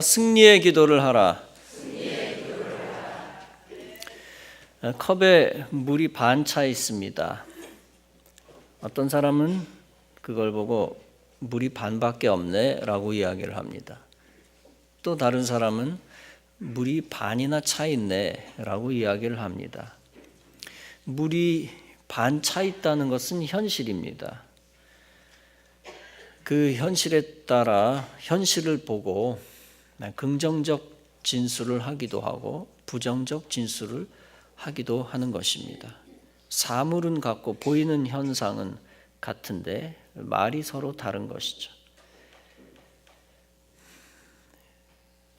승리의 기도를 하라. 컵에 물이 반 차 있습니다. 어떤 사람은 그걸 보고 물이 반밖에 없네 라고 이야기를 합니다. 또 다른 사람은 물이 반이나 차 있네 라고 이야기를 합니다. 물이 반 차 있다는 것은 현실입니다. 그 현실에 따라 현실을 보고 긍정적 진술을 하기도 하고 부정적 진술을 하기도 하는 것입니다. 사물은 같고 보이는 현상은 같은데 말이 서로 다른 것이죠.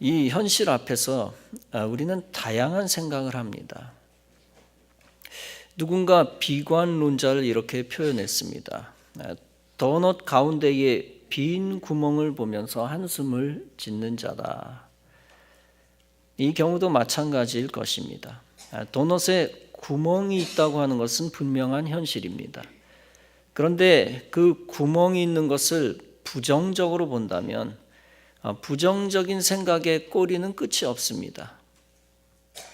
이 현실 앞에서 우리는 다양한 생각을 합니다. 누군가 비관론자를 이렇게 표현했습니다. 도넛 가운데에 빈 구멍을 보면서 한숨을 짓는 자다. 이 경우도 마찬가지일 것입니다. 도넛에 구멍이 있다고 하는 것은 분명한 현실입니다. 그런데 그 구멍이 있는 것을 부정적으로 본다면 부정적인 생각의 꼬리는 끝이 없습니다.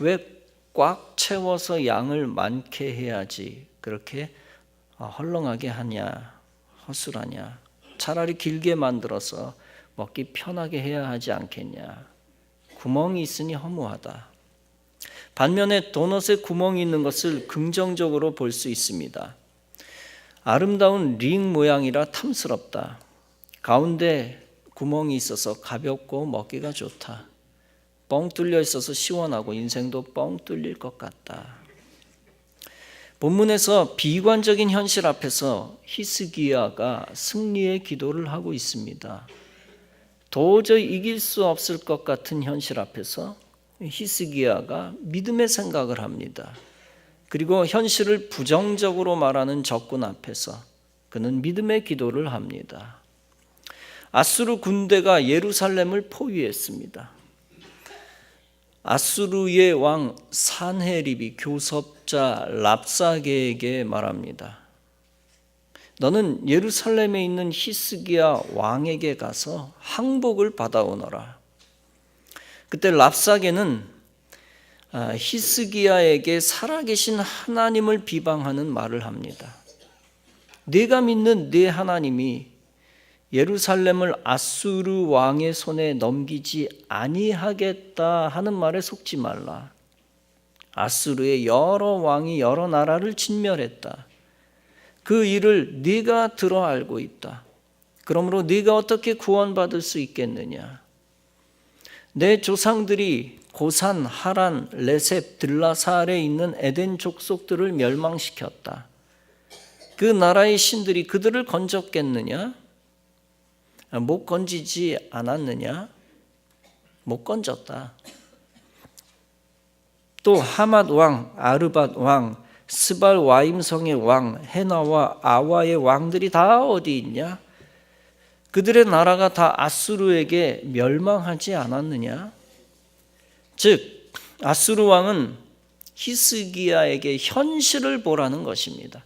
왜 꽉 채워서 양을 많게 해야지 그렇게 헐렁하게 하냐, 허술하냐. 차라리 길게 만들어서 먹기 편하게 해야 하지 않겠냐. 구멍이 있으니 허무하다. 반면에 도넛에 구멍이 있는 것을 긍정적으로 볼 수 있습니다. 아름다운 링 모양이라 탐스럽다. 가운데 구멍이 있어서 가볍고 먹기가 좋다. 뻥 뚫려 있어서 시원하고 인생도 뻥 뚫릴 것 같다. 본문에서 비관적인 현실 앞에서 히스기야가 승리의 기도를 하고 있습니다. 도저히 이길 수 없을 것 같은 현실 앞에서 히스기야가 믿음의 생각을 합니다. 그리고 현실을 부정적으로 말하는 적군 앞에서 그는 믿음의 기도를 합니다. 아수르 군대가 예루살렘을 포위했습니다. 아수르의 왕 산헤립이 교섭자 랍사게에게 말합니다. 너는 예루살렘에 있는 히스기야 왕에게 가서 항복을 받아오너라. 그때 랍사게는 히스기야에게 살아계신 하나님을 비방하는 말을 합니다. 네가 믿는 네 하나님이 예루살렘을 아수르 왕의 손에 넘기지 아니하겠다 하는 말에 속지 말라. 아수르의 여러 왕이 여러 나라를 진멸했다. 그 일을 네가 들어 알고 있다. 그러므로 네가 어떻게 구원받을 수 있겠느냐? 내 조상들이 고산, 하란, 레셉, 들라사알에 있는 에덴 족속들을 멸망시켰다. 그 나라의 신들이 그들을 건졌겠느냐? 못 건지지 않았느냐? 못 건졌다. 또 하맛 왕, 아르밧 왕, 스발 와임성의 왕, 헤나와 아와의 왕들이 다 어디 있냐? 그들의 나라가 다 아수르에게 멸망하지 않았느냐? 즉 아수르 왕은 히스기야에게 현실을 보라는 것입니다.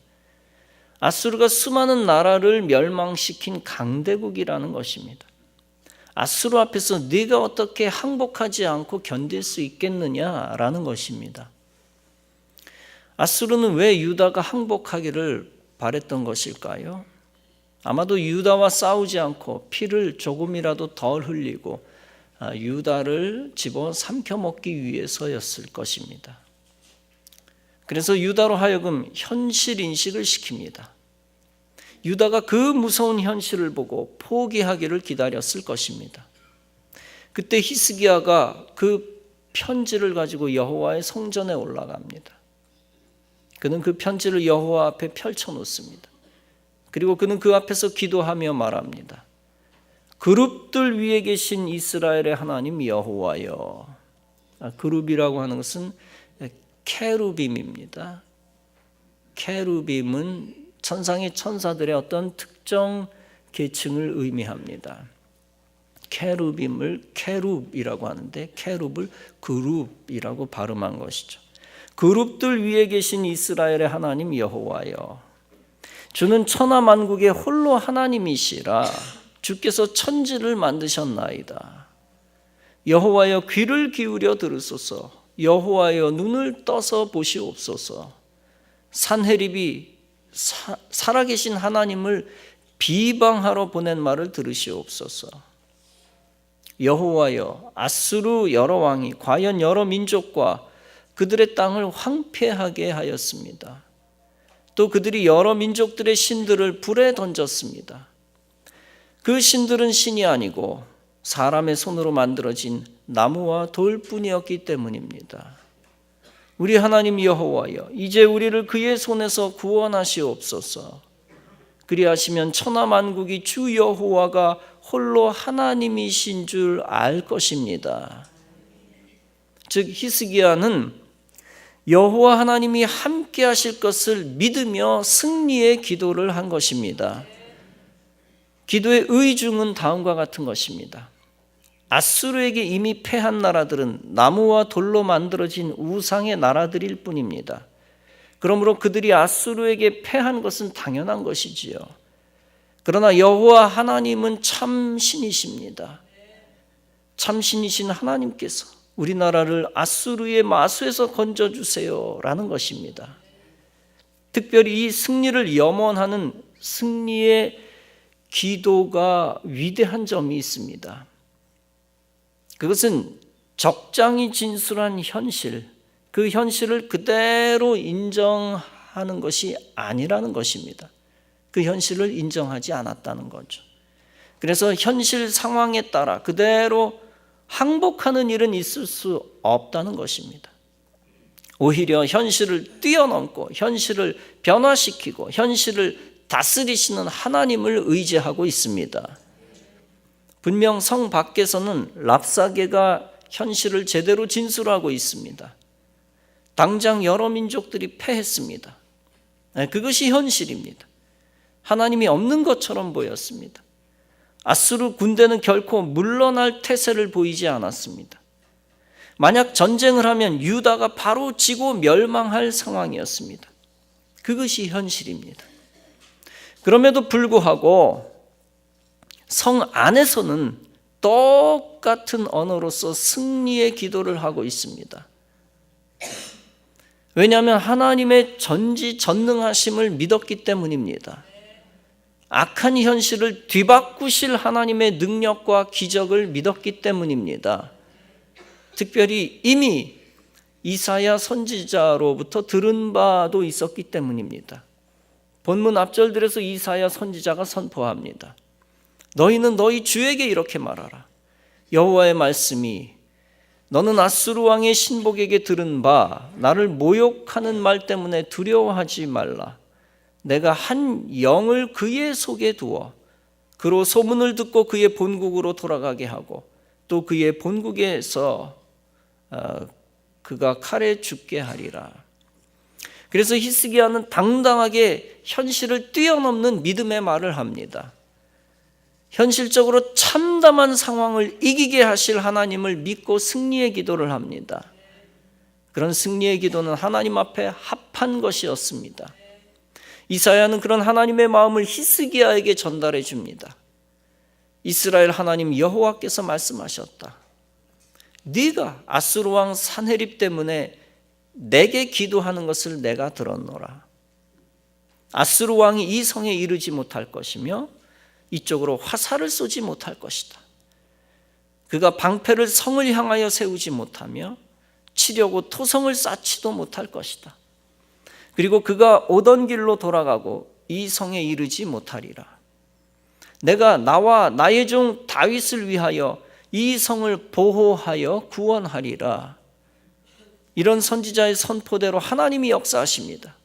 아수르가 수많은 나라를 멸망시킨 강대국이라는 것입니다. 아수르 앞에서 네가 어떻게 항복하지 않고 견딜 수 있겠느냐라는 것입니다. 아수르는 왜 유다가 항복하기를 바랬던 것일까요? 아마도 유다와 싸우지 않고 피를 조금이라도 덜 흘리고 유다를 집어 삼켜먹기 위해서였을 것입니다. 그래서 유다로 하여금 현실 인식을 시킵니다. 유다가 그 무서운 현실을 보고 포기하기를 기다렸을 것입니다. 그때 히스기야가 그 편지를 가지고 여호와의 성전에 올라갑니다. 그는 그 편지를 여호와 앞에 펼쳐놓습니다. 그리고 그는 그 앞에서 기도하며 말합니다. 그룹들 위에 계신 이스라엘의 하나님 여호와여. 그룹이라고 하는 것은 케루빔입니다. 케루빔은 천상의 천사들의 어떤 특정 계층을 의미합니다. 케루빔을 케룹이라고 하는데 케룹을 그룹이라고 발음한 것이죠. 그룹들 위에 계신 이스라엘의 하나님 여호와여. 주는 천하만국의 홀로 하나님이시라. 주께서 천지를 만드셨나이다. 여호와여 귀를 기울여 들으소서. 여호와여 눈을 떠서 보시옵소서. 산헤립이 살아계신 하나님을 비방하러 보낸 말을 들으시옵소서. 여호와여 아수르 여러 왕이 과연 여러 민족과 그들의 땅을 황폐하게 하였습니다. 또 그들이 여러 민족들의 신들을 불에 던졌습니다. 그 신들은 신이 아니고 사람의 손으로 만들어진 나무와 돌뿐이었기 때문입니다. 우리 하나님 여호와여 이제 우리를 그의 손에서 구원하시옵소서. 그리하시면 천하 만국이 주 여호와가 홀로 하나님이신 줄 알 것입니다. 즉 히스기야는 여호와 하나님이 함께 하실 것을 믿으며 승리의 기도를 한 것입니다. 기도의 의중은 다음과 같은 것입니다. 아수르에게 이미 패한 나라들은 나무와 돌로 만들어진 우상의 나라들일 뿐입니다. 그러므로 그들이 아수르에게 패한 것은 당연한 것이지요. 그러나 여호와 하나님은 참 신이십니다. 참 신이신 하나님께서 우리나라를 아수르의 마수에서 건져주세요 라는 것입니다. 특별히 이 승리를 염원하는 승리의 기도가 위대한 점이 있습니다. 그것은 적장이 진술한 현실, 그 현실을 그대로 인정하는 것이 아니라는 것입니다. 그 현실을 인정하지 않았다는 거죠. 그래서 현실 상황에 따라 그대로 항복하는 일은 있을 수 없다는 것입니다. 오히려 현실을 뛰어넘고 현실을 변화시키고 현실을 다스리시는 하나님을 의지하고 있습니다. 분명 성 밖에서는 랍사게가 현실을 제대로 진술하고 있습니다. 당장 여러 민족들이 패했습니다. 그것이 현실입니다. 하나님이 없는 것처럼 보였습니다. 아수르 군대는 결코 물러날 태세를 보이지 않았습니다. 만약 전쟁을 하면 유다가 바로 지고 멸망할 상황이었습니다. 그것이 현실입니다. 그럼에도 불구하고 성 안에서는 똑같은 언어로서 승리의 기도를 하고 있습니다. 왜냐하면 하나님의 전지전능하심을 믿었기 때문입니다. 악한 현실을 뒤바꾸실 하나님의 능력과 기적을 믿었기 때문입니다. 특별히 이미 이사야 선지자로부터 들은 바도 있었기 때문입니다. 본문 앞절들에서 이사야 선지자가 선포합니다. 너희는 너희 주에게 이렇게 말하라. 여호와의 말씀이 너는 아수르 왕의 신복에게 들은 바 나를 모욕하는 말 때문에 두려워하지 말라. 내가 한 영을 그의 속에 두어 그로 소문을 듣고 그의 본국으로 돌아가게 하고 또 그의 본국에서 그가 칼에 죽게 하리라. 그래서 히스기야는 당당하게 현실을 뛰어넘는 믿음의 말을 합니다. 현실적으로 참담한 상황을 이기게 하실 하나님을 믿고 승리의 기도를 합니다. 그런 승리의 기도는 하나님 앞에 합한 것이었습니다. 이사야는 그런 하나님의 마음을 히스기야에게 전달해 줍니다. 이스라엘 하나님 여호와께서 말씀하셨다. 네가 아수르 왕 산헤립 때문에 내게 기도하는 것을 내가 들었노라. 아수르 왕이 이 성에 이르지 못할 것이며 이쪽으로 화살을 쏘지 못할 것이다. 그가 방패를 성을 향하여 세우지 못하며 치려고 토성을 쌓지도 못할 것이다. 그리고 그가 오던 길로 돌아가고 이 성에 이르지 못하리라. 내가 나와 나의 종 다윗을 위하여 이 성을 보호하여 구원하리라. 이런 선지자의 선포대로 하나님이 역사하십니다.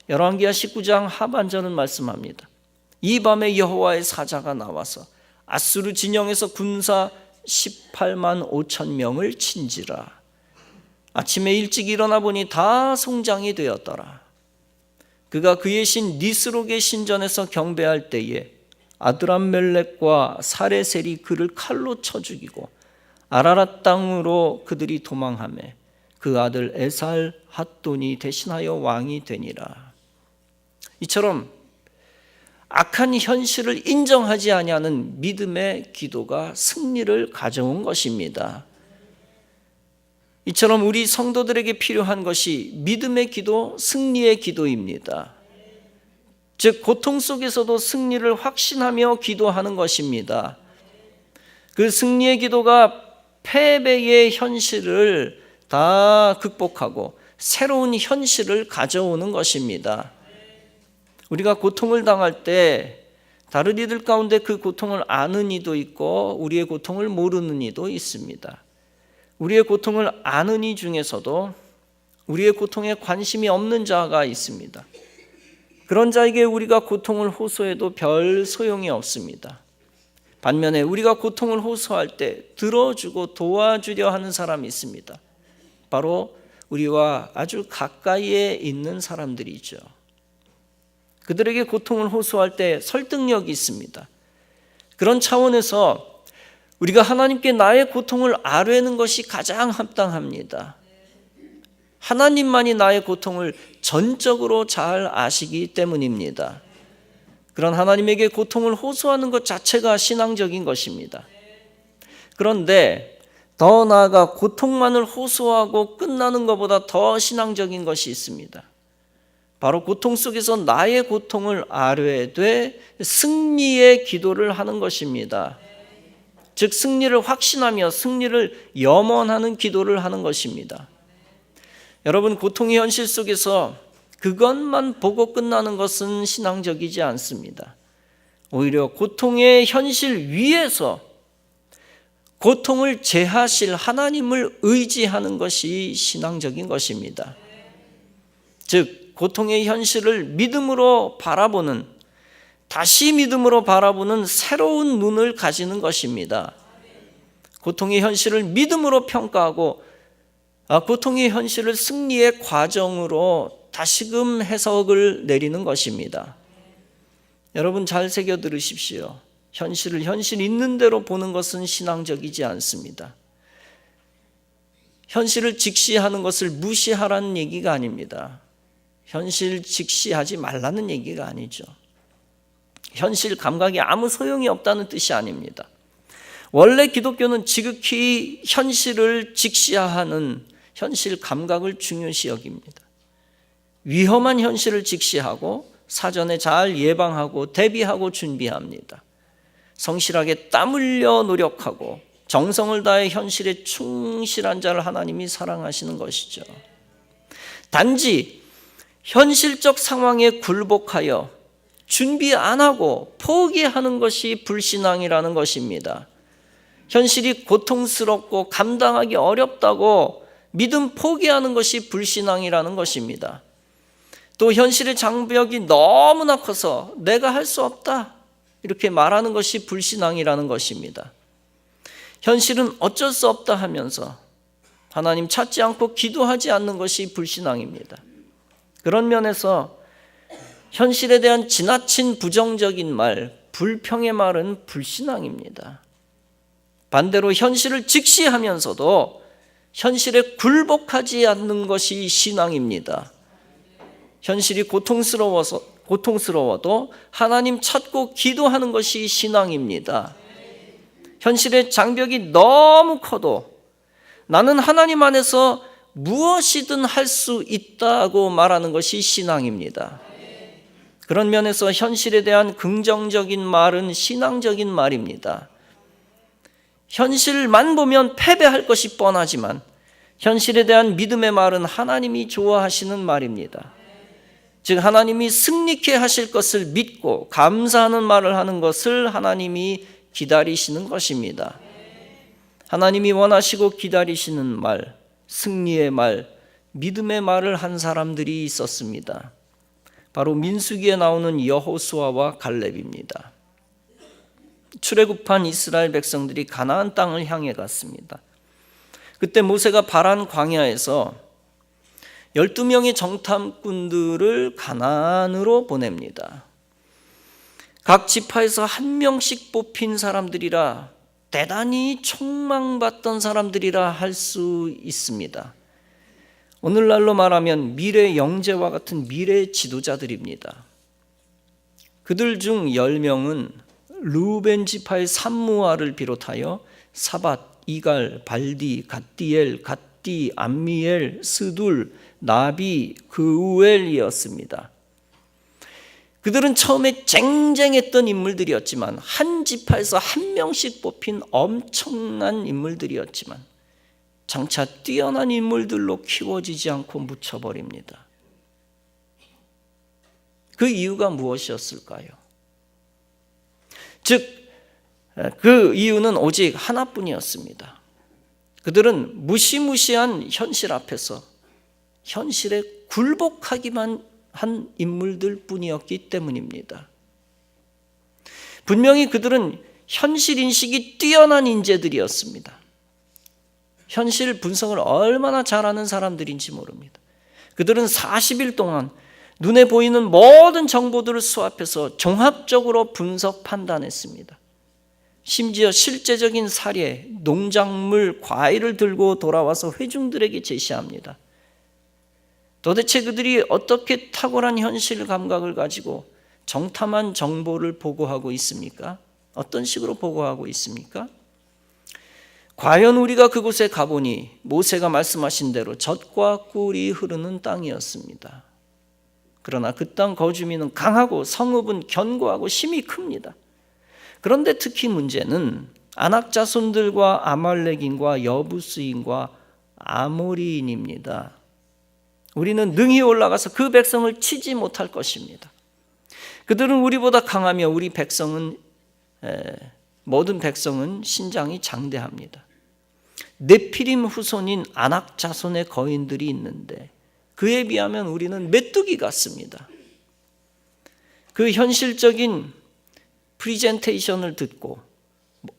열왕기하 19장 하반절은 말씀합니다. 이 밤에 여호와의 사자가 나와서 아수르 진영에서 군사 18만 5천 명을 친지라. 아침에 일찍 일어나 보니 다 송장이 되었더라. 그가 그의 신 니스록의 신전에서 경배할 때에 아드람멜렉과 사레셀이 그를 칼로 쳐 죽이고 아라랏 땅으로 그들이 도망하매 그 아들 에살 핫돈이 대신하여 왕이 되니라. 이처럼 악한 현실을 인정하지 아니하는 믿음의 기도가 승리를 가져온 것입니다. 이처럼 우리 성도들에게 필요한 것이 믿음의 기도, 승리의 기도입니다. 즉 고통 속에서도 승리를 확신하며 기도하는 것입니다. 그 승리의 기도가 패배의 현실을 다 극복하고 새로운 현실을 가져오는 것입니다. 우리가 고통을 당할 때 다른 이들 가운데 그 고통을 아는 이도 있고 우리의 고통을 모르는 이도 있습니다. 우리의 고통을 아는 이 중에서도 우리의 고통에 관심이 없는 자가 있습니다. 그런 자에게 우리가 고통을 호소해도 별 소용이 없습니다. 반면에 우리가 고통을 호소할 때 들어주고 도와주려 하는 사람이 있습니다. 바로 우리와 아주 가까이에 있는 사람들이죠. 그들에게 고통을 호소할 때 설득력이 있습니다. 그런 차원에서 우리가 하나님께 나의 고통을 아뢰는 것이 가장 합당합니다. 하나님만이 나의 고통을 전적으로 잘 아시기 때문입니다. 그런 하나님에게 고통을 호소하는 것 자체가 신앙적인 것입니다. 그런데 더 나아가 고통만을 호소하고 끝나는 것보다 더 신앙적인 것이 있습니다. 바로 고통 속에서 나의 고통을 아뢰되 승리의 기도를 하는 것입니다. 즉 승리를 확신하며 승리를 염원하는 기도를 하는 것입니다. 여러분, 고통의 현실 속에서 그것만 보고 끝나는 것은 신앙적이지 않습니다. 오히려 고통의 현실 위에서 고통을 제하실 하나님을 의지하는 것이 신앙적인 것입니다. 즉 고통의 현실을 믿음으로 바라보는, 다시 믿음으로 바라보는 새로운 눈을 가지는 것입니다. 고통의 현실을 믿음으로 평가하고 고통의 현실을 승리의 과정으로 다시금 해석을 내리는 것입니다. 여러분 잘 새겨 들으십시오. 현실을 현실 있는 대로 보는 것은 신앙적이지 않습니다. 현실을 직시하는 것을 무시하라는 얘기가 아닙니다. 현실 직시하지 말라는 얘기가 아니죠. 현실 감각이 아무 소용이 없다는 뜻이 아닙니다. 원래 기독교는 지극히 현실을 직시하는 현실 감각을 중요시 여깁니다. 위험한 현실을 직시하고 사전에 잘 예방하고 대비하고 준비합니다. 성실하게 땀 흘려 노력하고 정성을 다해 현실에 충실한 자를 하나님이 사랑하시는 것이죠. 단지 현실적 상황에 굴복하여 준비 안 하고 포기하는 것이 불신앙이라는 것입니다. 현실이 고통스럽고 감당하기 어렵다고 믿음 포기하는 것이 불신앙이라는 것입니다. 또 현실의 장벽이 너무나 커서 내가 할 수 없다 이렇게 말하는 것이 불신앙이라는 것입니다. 현실은 어쩔 수 없다 하면서 하나님 찾지 않고 기도하지 않는 것이 불신앙입니다. 그런 면에서 현실에 대한 지나친 부정적인 말, 불평의 말은 불신앙입니다. 반대로 현실을 직시하면서도 현실에 굴복하지 않는 것이 신앙입니다. 현실이 고통스러워도 하나님 찾고 기도하는 것이 신앙입니다. 현실의 장벽이 너무 커도 나는 하나님 안에서 무엇이든 할 수 있다고 말하는 것이 신앙입니다. 그런 면에서 현실에 대한 긍정적인 말은 신앙적인 말입니다. 현실만 보면 패배할 것이 뻔하지만 현실에 대한 믿음의 말은 하나님이 좋아하시는 말입니다. 즉 하나님이 승리케 하실 것을 믿고 감사하는 말을 하는 것을 하나님이 기다리시는 것입니다. 하나님이 원하시고 기다리시는 말, 승리의 말, 믿음의 말을 한 사람들이 있었습니다. 바로 민수기에 나오는 여호수아와 갈렙입니다. 출애굽한 이스라엘 백성들이 가나안 땅을 향해 갔습니다. 그때 모세가 바란 광야에서 12명의 정탐꾼들을 가나안으로 보냅니다. 각 지파에서 한 명씩 뽑힌 사람들이라 대단히 촉망받던 사람들이라 할 수 있습니다. 오늘날로 말하면 미래 영재와 같은 미래 지도자들입니다. 그들 중 10명은 르우벤 지파의 삼무아를 비롯하여 사밧, 이갈, 발디, 갓디엘, 갓디, 암미엘, 스둘, 나비, 그우엘이었습니다. 그들은 처음에 쟁쟁했던 인물들이었지만 한 지파에서 한 명씩 뽑힌 엄청난 인물들이었지만 장차 뛰어난 인물들로 키워지지 않고 묻혀버립니다. 그 이유가 무엇이었을까요? 즉, 그 이유는 오직 하나뿐이었습니다. 그들은 무시무시한 현실 앞에서 현실에 굴복하기만 한 인물들 뿐이었기 때문입니다. 분명히 그들은 현실 인식이 뛰어난 인재들이었습니다. 현실 분석을 얼마나 잘하는 사람들인지 모릅니다. 그들은 40일 동안 눈에 보이는 모든 정보들을 수합해서 종합적으로 분석 판단했습니다. 심지어 실제적인 사례, 농작물, 과일을 들고 돌아와서 회중들에게 제시합니다. 도대체 그들이 어떻게 탁월한 현실 감각을 가지고 정탐한 정보를 보고하고 있습니까? 어떤 식으로 보고하고 있습니까? 과연 우리가 그곳에 가보니 모세가 말씀하신 대로 젖과 꿀이 흐르는 땅이었습니다. 그러나 그 땅 거주민은 강하고 성읍은 견고하고 힘이 큽니다. 그런데 특히 문제는 아낙 자손들과 아말렉인과 여부스인과 아모리인입니다. 우리는 능히 올라가서 그 백성을 치지 못할 것입니다. 그들은 우리보다 강하며 우리 백성은 모든 백성은 신장이 장대합니다. 네피림 후손인 아낙 자손의 거인들이 있는데 그에 비하면 우리는 메뚜기 같습니다. 그 현실적인 프리젠테이션을 듣고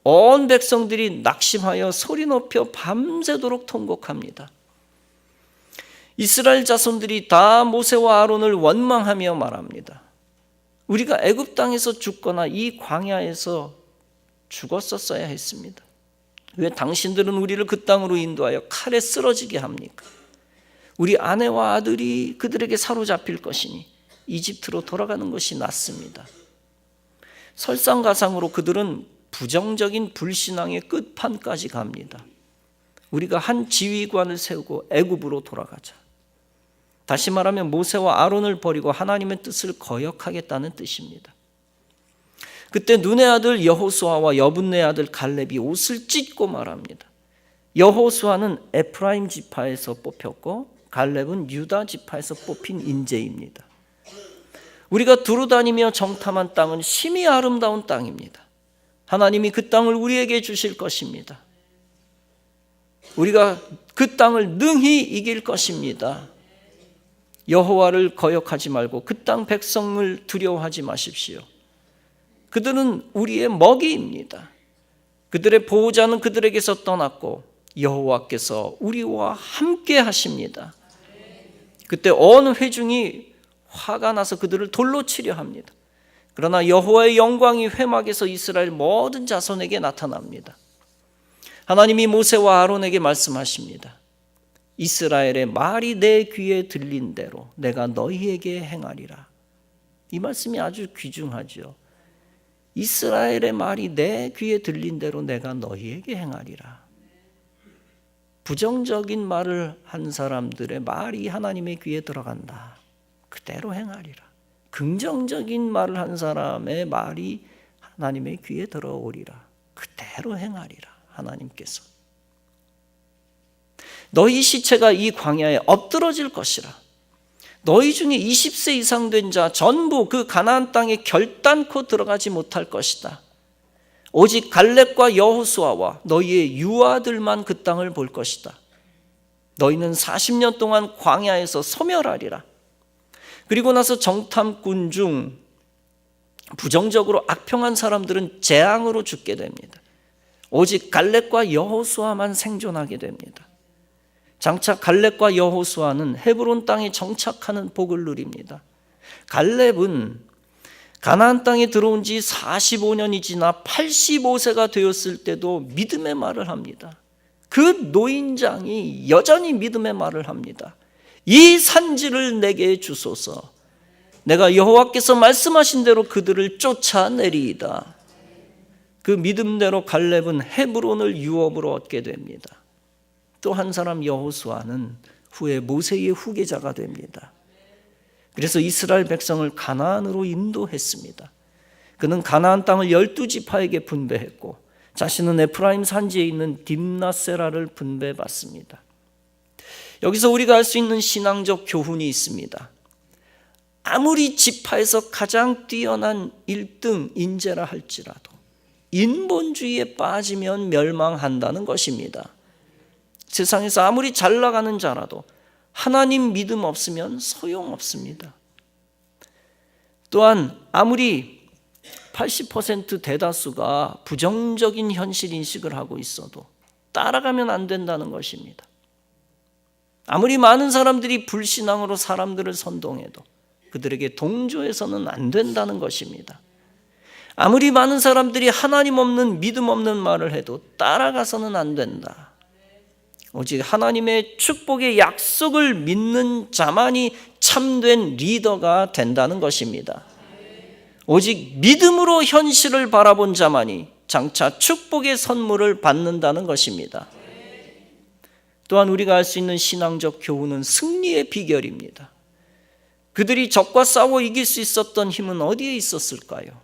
온 백성들이 낙심하여 소리 높여 밤새도록 통곡합니다. 이스라엘 자손들이 다 모세와 아론을 원망하며 말합니다. 우리가 애굽 땅에서 죽거나 이 광야에서 죽었었어야 했습니다. 왜 당신들은 우리를 그 땅으로 인도하여 칼에 쓰러지게 합니까? 우리 아내와 아들이 그들에게 사로잡힐 것이니 이집트로 돌아가는 것이 낫습니다. 설상가상으로 그들은 부정적인 불신앙의 끝판까지 갑니다. 우리가 한 지휘관을 세우고 애굽으로 돌아가자. 다시 말하면 모세와 아론을 버리고 하나님의 뜻을 거역하겠다는 뜻입니다. 그때 눈의 아들 여호수아와 여분네 아들 갈렙이 옷을 찢고 말합니다. 여호수아는 에프라임 지파에서 뽑혔고 갈렙은 유다 지파에서 뽑힌 인재입니다. 우리가 두루다니며 정탐한 땅은 심히 아름다운 땅입니다. 하나님이 그 땅을 우리에게 주실 것입니다. 우리가 그 땅을 능히 이길 것입니다. 여호와를 거역하지 말고 그 땅 백성을 두려워하지 마십시오. 그들은 우리의 먹이입니다. 그들의 보호자는 그들에게서 떠났고 여호와께서 우리와 함께 하십니다. 그때 온 회중이 화가 나서 그들을 돌로 치려 합니다. 그러나 여호와의 영광이 회막에서 이스라엘 모든 자손에게 나타납니다. 하나님이 모세와 아론에게 말씀하십니다. 이스라엘의 말이 내 귀에 들린 대로 내가 너희에게 행하리라. 이 말씀이 아주 귀중하죠. 이스라엘의 말이 내 귀에 들린 대로 내가 너희에게 행하리라. 부정적인 말을 한 사람들의 말이 하나님의 귀에 들어간다. 그대로 행하리라. 긍정적인 말을 한 사람의 말이 하나님의 귀에 들어오리라. 그대로 행하리라. 하나님께서 너희 시체가 이 광야에 엎드러질 것이라. 너희 중에 20세 이상 된 자 전부 그 가나안 땅에 결단코 들어가지 못할 것이다. 오직 갈렙과 여호수아와 너희의 유아들만 그 땅을 볼 것이다. 너희는 40년 동안 광야에서 소멸하리라. 그리고 나서 정탐꾼 중 부정적으로 악평한 사람들은 재앙으로 죽게 됩니다. 오직 갈렙과 여호수아만 생존하게 됩니다. 장차 갈렙과 여호수아는 헤브론 땅에 정착하는 복을 누립니다. 갈렙은 가나안 땅에 들어온 지 45년이 지나 85세가 되었을 때도 믿음의 말을 합니다. 그 노인장이 여전히 믿음의 말을 합니다. 이 산지를 내게 주소서. 내가 여호와께서 말씀하신 대로 그들을 쫓아내리이다. 그 믿음대로 갈렙은 헤브론을 유업으로 얻게 됩니다. 또 한 사람 여호수아는 후에 모세의 후계자가 됩니다. 그래서 이스라엘 백성을 가나안으로 인도했습니다. 그는 가나안 땅을 12지파에게 분배했고 자신은 에프라임 산지에 있는 딥나세라를 분배받습니다. 여기서 우리가 알 수 있는 신앙적 교훈이 있습니다. 아무리 지파에서 가장 뛰어난 1등 인재라 할지라도 인본주의에 빠지면 멸망한다는 것입니다. 세상에서 아무리 잘 나가는 자라도 하나님 믿음 없으면 소용없습니다. 또한 아무리 80% 대다수가 부정적인 현실 인식을 하고 있어도 따라가면 안 된다는 것입니다. 아무리 많은 사람들이 불신앙으로 사람들을 선동해도 그들에게 동조해서는 안 된다는 것입니다. 아무리 많은 사람들이 하나님 없는 믿음 없는 말을 해도 따라가서는 안 된다. 오직 하나님의 축복의 약속을 믿는 자만이 참된 리더가 된다는 것입니다. 오직 믿음으로 현실을 바라본 자만이 장차 축복의 선물을 받는다는 것입니다. 또한 우리가 알 수 있는 신앙적 교훈은 승리의 비결입니다. 그들이 적과 싸워 이길 수 있었던 힘은 어디에 있었을까요?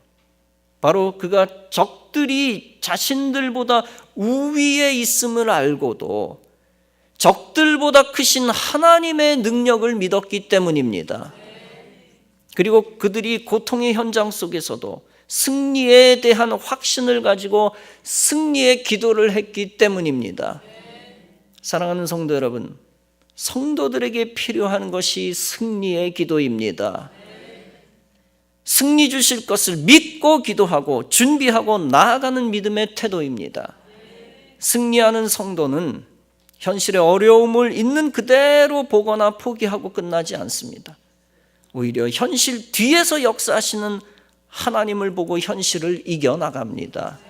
바로 그가 적들이 자신들보다 우위에 있음을 알고도 적들보다 크신 하나님의 능력을 믿었기 때문입니다. 그리고 그들이 고통의 현장 속에서도 승리에 대한 확신을 가지고 승리의 기도를 했기 때문입니다. 사랑하는 성도 여러분, 성도들에게 필요한 것이 승리의 기도입니다. 승리 주실 것을 믿고 기도하고 준비하고 나아가는 믿음의 태도입니다. 승리하는 성도는 현실의 어려움을 있는 그대로 보거나 포기하고 끝나지 않습니다. 오히려 현실 뒤에서 역사하시는 하나님을 보고 현실을 이겨나갑니다.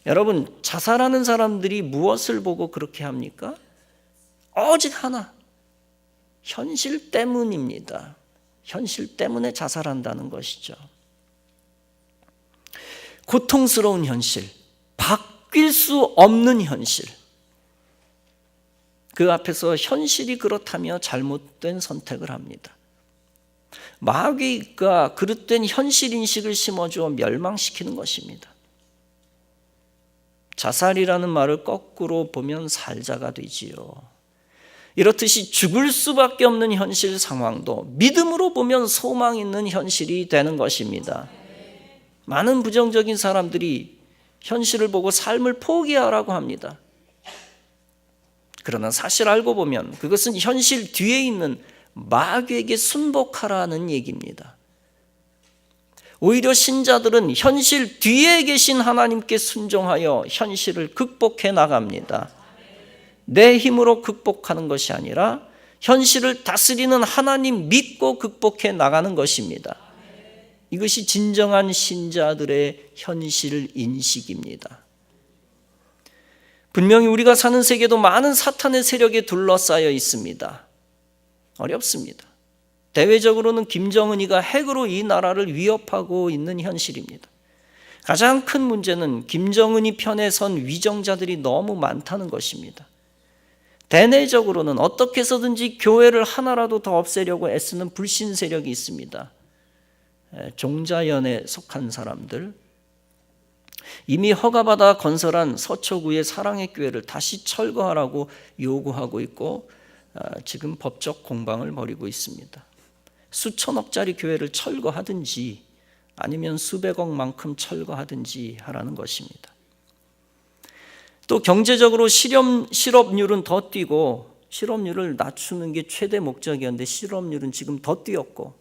여러분, 자살하는 사람들이 무엇을 보고 그렇게 합니까? 오직 하나, 현실 때문입니다. 현실 때문에 자살한다는 것이죠. 고통스러운 현실, 바뀔 수 없는 현실, 그 앞에서 현실이 그렇다며 잘못된 선택을 합니다. 마귀가 그릇된 현실인식을 심어주어 멸망시키는 것입니다. 자살이라는 말을 거꾸로 보면 살자가 되지요. 이렇듯이 죽을 수밖에 없는 현실 상황도 믿음으로 보면 소망 있는 현실이 되는 것입니다. 많은 부정적인 사람들이 현실을 보고 삶을 포기하라고 합니다. 그러나 사실 알고 보면 그것은 현실 뒤에 있는 마귀에게 순복하라는 얘기입니다. 오히려 신자들은 현실 뒤에 계신 하나님께 순종하여 현실을 극복해 나갑니다. 내 힘으로 극복하는 것이 아니라 현실을 다스리는 하나님 믿고 극복해 나가는 것입니다. 이것이 진정한 신자들의 현실 인식입니다. 분명히 우리가 사는 세계도 많은 사탄의 세력에 둘러싸여 있습니다. 어렵습니다. 대외적으로는 김정은이가 핵으로 이 나라를 위협하고 있는 현실입니다. 가장 큰 문제는 김정은이 편에 선 위정자들이 너무 많다는 것입니다. 대내적으로는 어떻게 해서든지 교회를 하나라도 더 없애려고 애쓰는 불신 세력이 있습니다. 종자연에 속한 사람들, 이미 허가받아 건설한 서초구의 사랑의 교회를 다시 철거하라고 요구하고 있고 지금 법적 공방을 벌이고 있습니다. 수천억짜리 교회를 철거하든지 아니면 수백억만큼 철거하든지 하라는 것입니다. 또 경제적으로 실업률은 더 뛰고, 실업률을 낮추는 게 최대 목적이었는데 실업률은 지금 더 뛰었고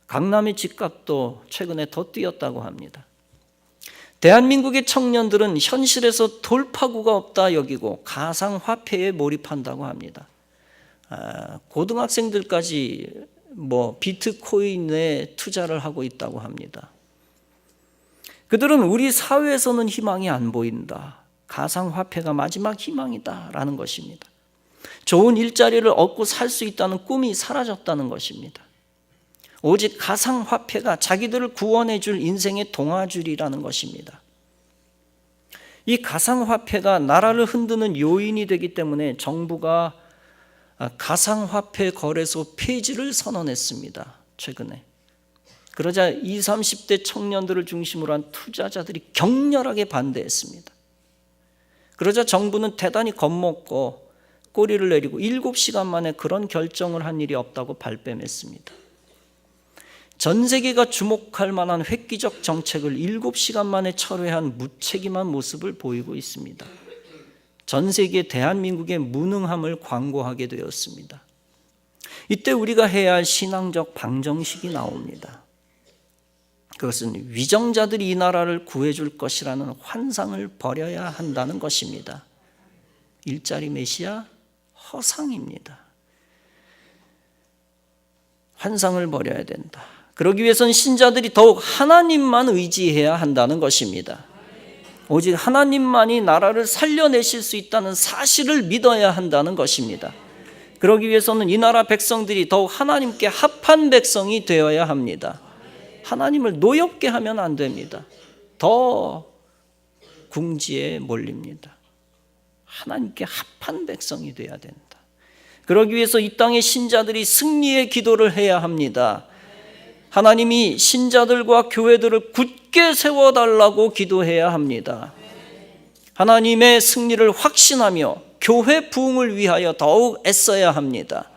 강남의 집값도 최근에 더 뛰었다고 합니다. 대한민국의 청년들은 현실에서 돌파구가 없다 여기고 가상화폐에 몰입한다고 합니다. 고등학생들까지 비트코인에 투자를 하고 있다고 합니다. 그들은 우리 사회에서는 희망이 안 보인다, 가상화폐가 마지막 희망이다라는 것입니다. 좋은 일자리를 얻고 살 수 있다는 꿈이 사라졌다는 것입니다. 오직 가상화폐가 자기들을 구원해 줄 인생의 동아줄이라는 것입니다. 이 가상화폐가 나라를 흔드는 요인이 되기 때문에 정부가 가상화폐 거래소 폐지를 선언했습니다. 최근에. 그러자 20, 30대 청년들을 중심으로 한 투자자들이 격렬하게 반대했습니다. 그러자 정부는 대단히 겁먹고 꼬리를 내리고 7시간 만에 그런 결정을 한 일이 없다고 발뺌했습니다. 전 세계가 주목할 만한 획기적 정책을 7시간 만에 철회한 무책임한 모습을 보이고 있습니다. 전 세계 대한민국의 무능함을 광고하게 되었습니다. 이때 우리가 해야 할 신앙적 방정식이 나옵니다. 그것은 위정자들이 이 나라를 구해줄 것이라는 환상을 버려야 한다는 것입니다. 일자리 메시아 허상입니다. 환상을 버려야 된다. 그러기 위해서는 신자들이 더욱 하나님만 의지해야 한다는 것입니다. 오직 하나님만이 나라를 살려내실 수 있다는 사실을 믿어야 한다는 것입니다. 그러기 위해서는 이 나라 백성들이 더욱 하나님께 합한 백성이 되어야 합니다. 하나님을 노엽게 하면 안 됩니다. 더 궁지에 몰립니다. 하나님께 합한 백성이 되어야 된다. 그러기 위해서 이 땅의 신자들이 승리의 기도를 해야 합니다. 하나님이 신자들과 교회들을 굳게 세워달라고 기도해야 합니다. 하나님의 승리를 확신하며 교회 부흥을 위하여 더욱 애써야 합니다.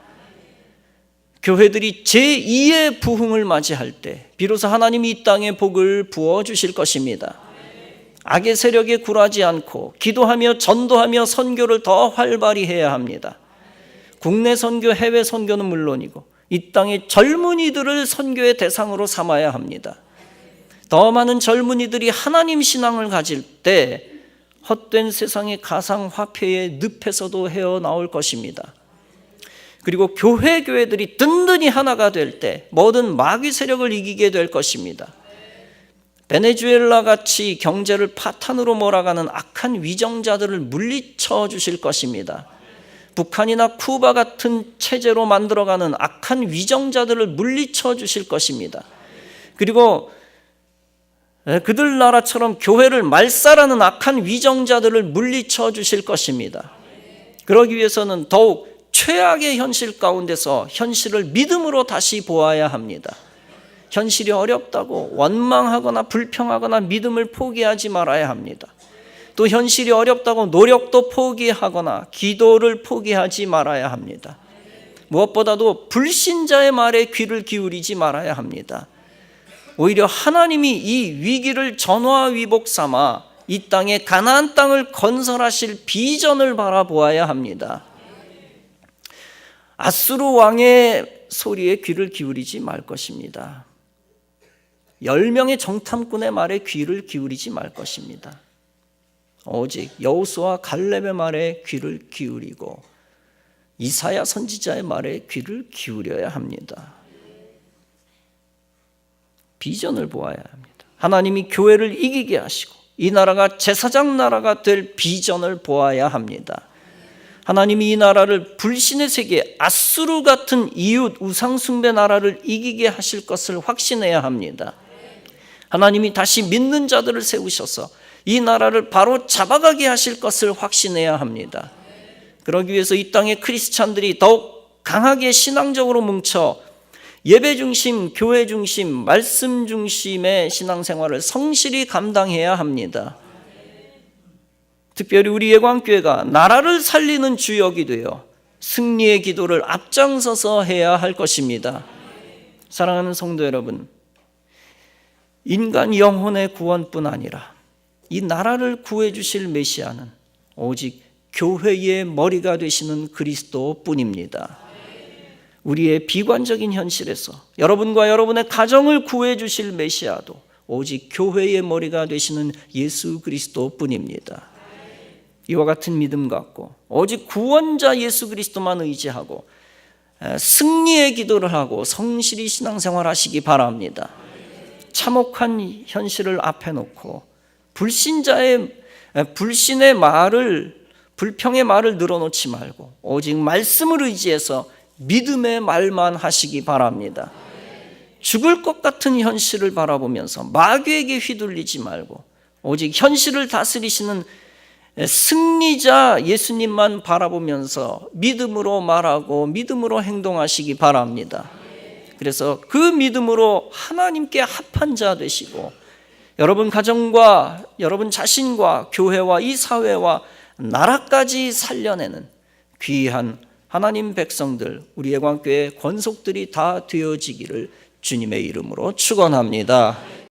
교회들이 제2의 부흥을 맞이할 때 비로소 하나님이 이 땅에 복을 부어주실 것입니다. 악의 세력에 굴하지 않고 기도하며 전도하며 선교를 더 활발히 해야 합니다. 국내 선교, 해외 선교는 물론이고 이 땅의 젊은이들을 선교의 대상으로 삼아야 합니다. 더 많은 젊은이들이 하나님 신앙을 가질 때 헛된 세상의 가상화폐의 늪에서도 헤어나올 것입니다. 그리고 교회들이 든든히 하나가 될 때 모든 마귀 세력을 이기게 될 것입니다. 베네수엘라 같이 경제를 파탄으로 몰아가는 악한 위정자들을 물리쳐 주실 것입니다. 북한이나 쿠바 같은 체제로 만들어가는 악한 위정자들을 물리쳐 주실 것입니다. 그리고 그들 나라처럼 교회를 말살하는 악한 위정자들을 물리쳐 주실 것입니다. 그러기 위해서는 더욱 최악의 현실 가운데서 현실을 믿음으로 다시 보아야 합니다. 현실이 어렵다고 원망하거나 불평하거나 믿음을 포기하지 말아야 합니다. 또 현실이 어렵다고 노력도 포기하거나 기도를 포기하지 말아야 합니다. 무엇보다도 불신자의 말에 귀를 기울이지 말아야 합니다. 오히려 하나님이 이 위기를 전화위복 삼아 이 땅에 가나안 땅을 건설하실 비전을 바라보아야 합니다. 아수르 왕의 소리에 귀를 기울이지 말 것입니다. 10명의 정탐꾼의 말에 귀를 기울이지 말 것입니다. 오직 여호수아 갈렙의 말에 귀를 기울이고 이사야 선지자의 말에 귀를 기울여야 합니다. 비전을 보아야 합니다. 하나님이 교회를 이기게 하시고 이 나라가 제사장 나라가 될 비전을 보아야 합니다. 하나님이 이 나라를 불신의 세계 아수르 같은 이웃 우상숭배 나라를 이기게 하실 것을 확신해야 합니다. 하나님이 다시 믿는 자들을 세우셔서 이 나라를 바로 잡아가게 하실 것을 확신해야 합니다. 그러기 위해서 이 땅의 크리스찬들이 더욱 강하게 신앙적으로 뭉쳐 예배 중심, 교회 중심, 말씀 중심의 신앙생활을 성실히 감당해야 합니다. 특별히 우리 예광교회가 나라를 살리는 주역이 되어 승리의 기도를 앞장서서 해야 할 것입니다. 사랑하는 성도 여러분, 인간 영혼의 구원뿐 아니라 이 나라를 구해주실 메시아는 오직 교회의 머리가 되시는 그리스도뿐입니다. 우리의 비관적인 현실에서 여러분과 여러분의 가정을 구해주실 메시아도 오직 교회의 머리가 되시는 예수 그리스도뿐입니다. 이와 같은 믿음 갖고 오직 구원자 예수 그리스도만 의지하고 승리의 기도를 하고 성실히 신앙생활 하시기 바랍니다. 참혹한 현실을 앞에 놓고 불신의 말을, 불평의 말을 늘어놓지 말고 오직 말씀을 의지해서 믿음의 말만 하시기 바랍니다. 죽을 것 같은 현실을 바라보면서 마귀에게 휘둘리지 말고 오직 현실을 다스리시는 승리자 예수님만 바라보면서 믿음으로 말하고 믿음으로 행동하시기 바랍니다. 그래서 그 믿음으로 하나님께 합한 자 되시고 여러분 가정과 여러분 자신과 교회와 이 사회와 나라까지 살려내는 귀한 하나님 백성들, 우리 애광교회 권속들이 다 되어지기를 주님의 이름으로 축원합니다.